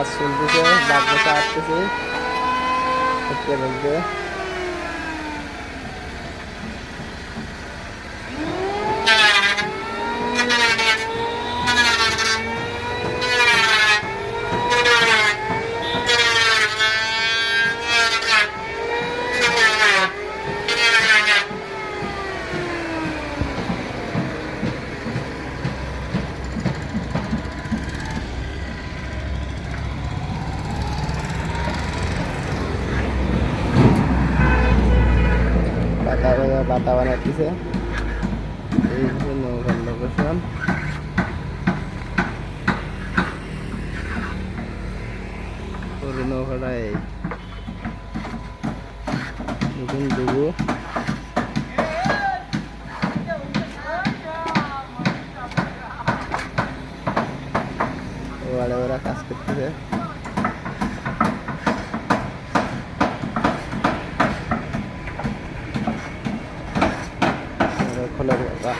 কাজ চলতেছে, বাগবাসা আসতেছে দেখতে দেখতে। পাতা বানাইতেছে, এই হচ্ছে নৌকার লোকেশন। পুরো নৌকাটা এই নতুন ডুবু। ওরা কাজ করতেছে। খোলার বাবা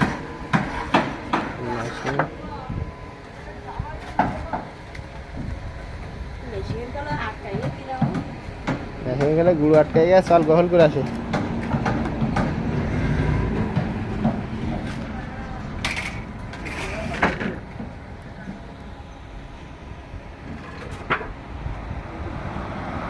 হয়ে গেলে গুড় আটকে গিয়ে চল গহল করে আসে।